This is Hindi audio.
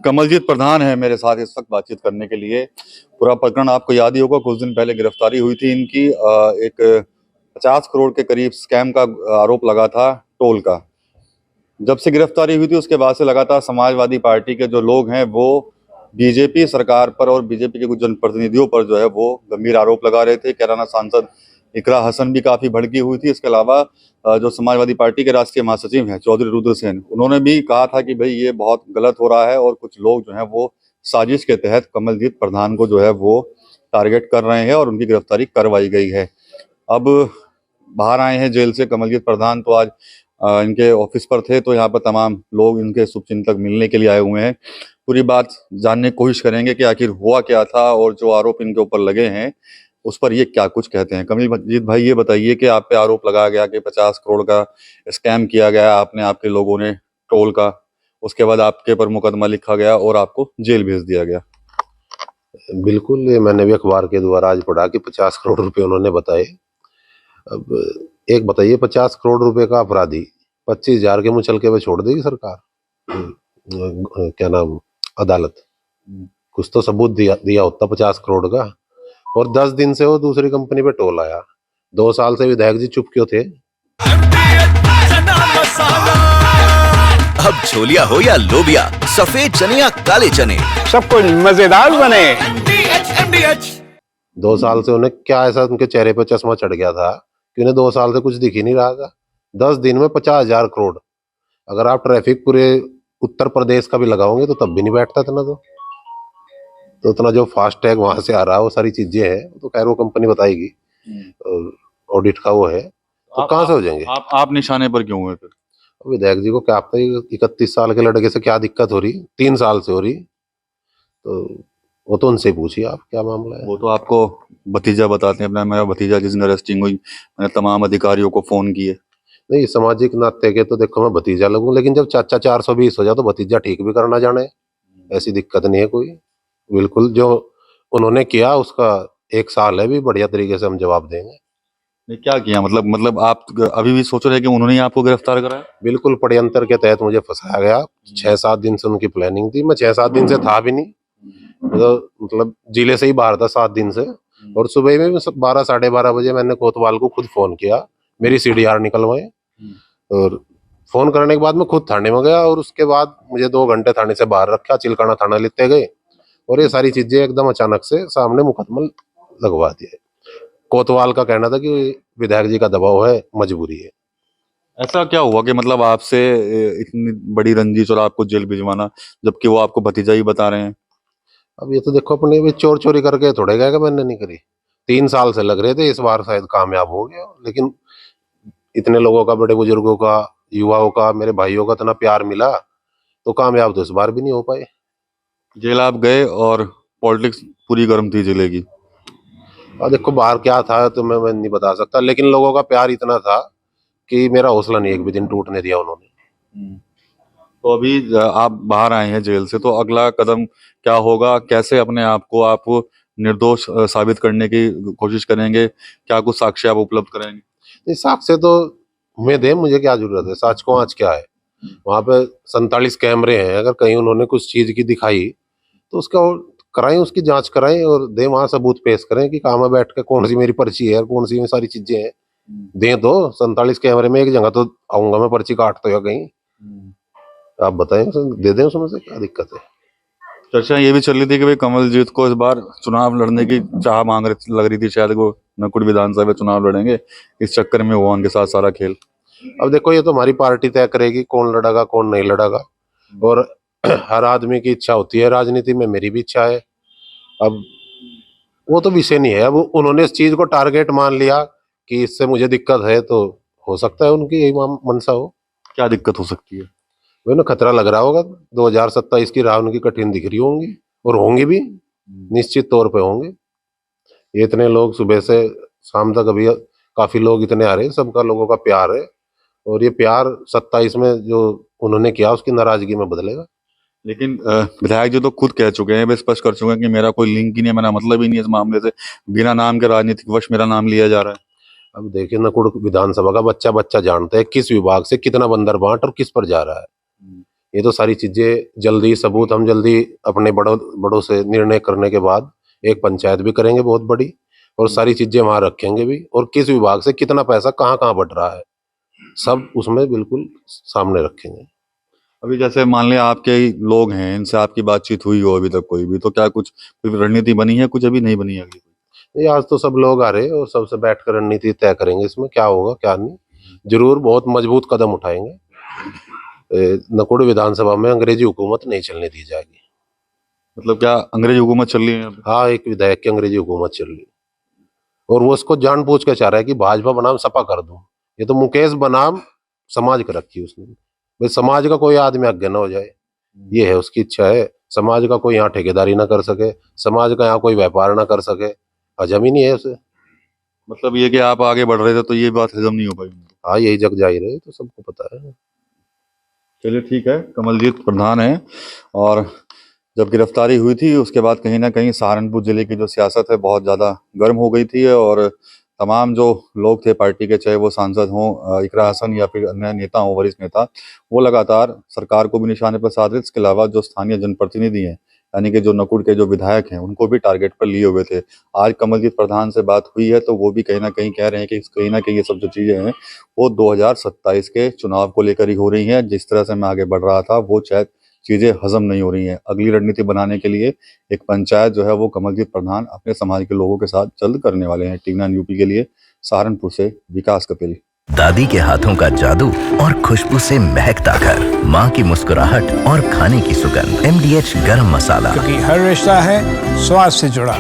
कमलजीत प्रधान है मेरे साथ इस वक्त बातचीत करने के लिए। पूरा प्रकरण आपको याद ही होगा, कुछ दिन पहले गिरफ्तारी हुई थी इनकी। एक 50 करोड़ के करीब स्कैम का आरोप लगा था टोल का। जब से गिरफ्तारी हुई थी उसके बाद से लगातार समाजवादी पार्टी के जो लोग हैं वो बीजेपी सरकार पर और बीजेपी के कुछ जनप्रतिनिधियों पर जो है वो गंभीर आरोप लगा रहे थे। कैराना सांसद इकरा हसन भी काफी भड़की हुई थी। इसके अलावा जो समाजवादी पार्टी के राष्ट्रीय महासचिव हैं चौधरी रुद्र सेन, उन्होंने भी कहा था कि भाई ये बहुत गलत हो रहा है और कुछ लोग जो है वो साजिश के तहत कमलजीत प्रधान को जो है वो टारगेट कर रहे हैं और उनकी गिरफ्तारी करवाई गई है। अब बाहर आए हैं जेल से कमलजीत प्रधान, तो आज इनके ऑफिस पर थे, तो यहाँ पर तमाम लोग इनके शुभचिंतक मिलने के लिए आए हुए हैं। पूरी बात जानने की कोशिश करेंगे कि आखिर हुआ क्या था और जो आरोप इनके ऊपर लगे हैं उस पर ये क्या कुछ कहते हैं। कमलजीत भाई, ये बताइए कि आप पे आरोप लगाया गया कि 50 करोड़ का स्कैम किया गया आपने, आपके लोगों ने टोल का, उसके बाद आपके पर मुकदमा लिखा गया और आपको जेल भेज दिया गया। बिल्कुल, ये मैंने भी अखबार के द्वारा आज पढ़ा कि 50 करोड़ रुपए उन्होंने बताए। अब एक बताइए, 50 करोड़ रुपए का अपराधी 25,000 के मुचलके पे छोड़ देगी सरकार? क्या नाम, अदालत? कुछ तो सबूत दिया होता 50 करोड़ का। और 10 दिन से वो दूसरी कंपनी पे टोल आया। 2 साल से विधायक जी चुप क्यों थे? अब छोलिया हो या लोबिया, सफेद चने या काले चने, सब कुछ मजेदार बने। 2 साल से उन्हें क्या ऐसा उनके चेहरे पे चश्मा चढ़ गया था कि उन्हें 2 साल से कुछ दिख ही नहीं रहा था? 10 दिन में 50,000 करोड़। अगर आप ट्रैफिक पूरे उत्तर प्रदेश का भी लगाओगे तो तब भी नहीं बैठता इतना। तो इतना जो फास्ट टैग वहां से आ रहा है, वो सारी चीजें हैं, तो खैर वो कंपनी बताएगी, ऑडिट का वो है, तो कहाँ से हो जाएंगे। आप निशाने पर क्यों हुए फिर? विधायक जी को क्या पता 31 साल के लड़के से क्या दिक्कत हो रही, 3 साल से हो रही, तो वो तो उनसे पूछिए आप क्या मामला है। वो तो आपको भतीजा बताते हैं अपना, मेरा भतीजा जिस दिन अरेस्टिंग हुई मैंने तमाम अधिकारियों को फोन किए। नहीं, सामाजिक नाते के तो देखो मैं भतीजा लगूं, लेकिन जब चाचा 420 हो जाए तो भतीजा ठीक भी करना जाने, ऐसी दिक्कत नहीं है कोई। बिल्कुल, जो उन्होंने किया उसका 1 साल है भी, बढ़िया तरीके से हम जवाब देंगे। नहीं, क्या किया? मतलब आप अभी भी सोच रहे हैं कि उन्होंने ही आपको गिरफ्तार कराया? बिल्कुल, षड्यंत्र के तहत मुझे फंसाया गया। 6-7 दिन से उनकी प्लानिंग थी। मैं 6-7 दिन से था भी नहीं, मतलब जिले से ही बाहर था 7 दिन से। और सुबह में 12 साढ़े 12 बजे मैंने कोतवाल को खुद फोन किया, मेरी CDR निकलवाए। और फोन करने के बाद मैं खुद थाने में गया और उसके बाद मुझे 2 घंटे थाने से बाहर रखा, चिलकाना थाना लेते गए और ये सारी चीजें एकदम अचानक से सामने मुकदमा लगवा दिया। कोतवाल का कहना था कि विधायक जी का दबाव है, मजबूरी है। ऐसा क्या हुआ कि मतलब आपसे इतनी बड़ी रंजिश और आपको जेल भिजवाना, जबकि वो आपको भतीजा ही बता रहे हैं? अब ये तो देखो, अपने भी चोर चोरी करके थोड़े गए कि मैंने नहीं करी। 3 साल से लग रहे थे, इस बार शायद कामयाब हो गया। लेकिन इतने लोगों का, बड़े बुजुर्गों का, युवाओं का, मेरे भाइयों का इतना प्यार मिला तो कामयाब तो इस बार भी नहीं हो पाए। जेल आप गए और पॉलिटिक्स पूरी गर्म थी जिले की। और देखो बाहर क्या था तो मैं नहीं बता सकता, लेकिन लोगों का प्यार इतना था कि मेरा हौसला नहीं एक भी दिन टूटने दिया उन्होंने। तो अभी आप बाहर आए हैं जेल से, तो अगला कदम क्या होगा? कैसे अपने आप को आप निर्दोष साबित करने की कोशिश करेंगे? क्या कुछ साक्ष्य आप उपलब्ध कराएंगे? नहीं, साक्ष्य तो उम्मीद है, मुझे क्या जरूरत है, साक्ष्य को आज क्या है। वहां पे 47 कैमरे हैं, अगर कहीं उन्होंने कुछ चीज की दिखाई तो उसका कराएं, उसकी जांच कराएं और दें, वहां सबूत पेश करें कि कहाँ में बैठ के कौन सी मेरी पर्ची है और कौन सी में सारी चीजें हैं। दें तो 47 कैमरे में एक जगह तो आऊंगा मैं, पर्ची काटते हो कहीं, आप बताएं, दे दें, उसमें से क्या दिक्कत है। चर्चा ये भी चल रही थी कि भाई कमलजीत को इस बार चुनाव लड़ने की चाह लग रही थी, शायद वो नकुड़ विधानसभा चुनाव लड़ेंगे, इस चक्कर में हुआ उनके साथ सारा खेल। अब देखो, ये तो हमारी पार्टी तय करेगी कौन लड़ेगा कौन नहीं लड़ेगा, और हर आदमी की इच्छा होती है राजनीति में, मेरी भी इच्छा है। अब वो तो विषय नहीं है। अब उन्होंने इस चीज को टारगेट मान लिया कि इससे मुझे दिक्कत है, तो हो सकता है उनकी यही मनसा हो। क्या दिक्कत हो सकती है? वो ना खतरा लग रहा होगा, 2027 की राह उनकी कठिन दिख रही होंगी, और होंगी भी, निश्चित तौर पे होंगे। ये इतने लोग सुबह से शाम तक, अभी काफी लोग इतने आ रहे हैं, सबका लोगों का प्यार है, और ये प्यार 27 में जो उन्होंने किया उसकी नाराजगी में बदलेगा। लेकिन विधायक जी तो खुद कह चुके हैं, वे स्पष्ट कर चुके हैं कि मेरा कोई लिंक ही नहीं है, मेरा मतलब ही नहीं है इस मामले से, बिना नाम के राजनीतिक वश मेरा नाम लिया जा रहा है। अब देखिए, नकुड़ विधानसभा का बच्चा बच्चा जानता है किस विभाग से कितना बंदर बांट और किस पर जा रहा है। ये तो सारी चीजें जल्दी सबूत हम जल्दी अपने बड़ों से निर्णय करने के बाद एक पंचायत भी करेंगे बहुत बड़ी, और सारी चीजें वहां रखेंगे भी, और किस विभाग से कितना पैसा कहाँ कहाँ बढ़ रहा है सब उसमें बिल्कुल सामने रखेंगे। अभी जैसे मान लिया आपके ही लोग हैं, इनसे आपकी बातचीत हुई हो अभी तक कोई भी, तो क्या कुछ कोई रणनीति बनी है? कुछ अभी नहीं बनी है अभी? ये आज तो सब लोग आ रहे हैं और सबसे बैठ कर रणनीति तय करेंगे इसमें क्या होगा क्या नहीं। जरूर बहुत मजबूत कदम उठाएंगे। नकुड़ विधानसभा में अंग्रेजी हुकूमत नहीं चलने दी जाएगी। मतलब क्या अंग्रेजी हुकूमत चल रही है अभी? हाँ, एक विधायक की अंग्रेजी हुकूमत चल रही है और वो उसको जानबूझ के चाह रहा है कि भाजपा बनाम सपा कर दूं। ये तो मुकेश बनाम समाज का रखी उसने, भाई समाज का कोई आदमी आगे ना हो जाए, ये है उसकी इच्छा है। समाज का कोई यहाँ ठेकेदारी ना कर सके, समाज का यहाँ कोई व्यापार ना कर सके, हजम ही नहीं है उसे। मतलब ये कि आप आगे बढ़ रहे थे तो ये बात हजम नहीं हो पाई? हाँ, यही जग जाहिर है, तो सबको पता है। चलिए ठीक है। कमलजीत प्रधान है, और जब गिरफ्तारी हुई थी उसके बाद कहीं ना कहीं सहारनपुर जिले की जो सियासत है बहुत ज़्यादा गर्म हो गई थी, और तमाम जो लोग थे पार्टी के, चाहे वो सांसद हों, इकरा हसन या फिर अन्य नेता हों, वरिष्ठ नेता, वो लगातार सरकार को भी निशाने पर साध रहे। इसके अलावा जो स्थानीय जनप्रतिनिधि हैं, यानी कि जो नकुड़ के जो विधायक हैं, उनको भी टारगेट पर लिए हुए थे। आज कमलजीत प्रधान से बात हुई है तो वो भी कहीं ना कहीं कह रहे हैं कि कहीं ना कहीं ये सब जो चीज़ें हैं वो 2027 के चुनाव को लेकर ही हो रही हैं। जिस तरह से मैं आगे बढ़ रहा था वो शायद चीज़ें हजम नहीं हो रही हैं। अगली रणनीति बनाने के लिए एक पंचायत जो है वो कमलजीत प्रधान अपने समाज के लोगों के साथ जल्द करने वाले हैं। टीवी 9 यूपी के लिए सहारनपुर से विकास कपिल। दादी के हाथों का जादू और खुशबू से महकता घर, माँ की मुस्कुराहट और खाने की सुगंध। MDH गरम मसाला, क्योंकि हर रिश्ता है स्वाद से जुड़ा।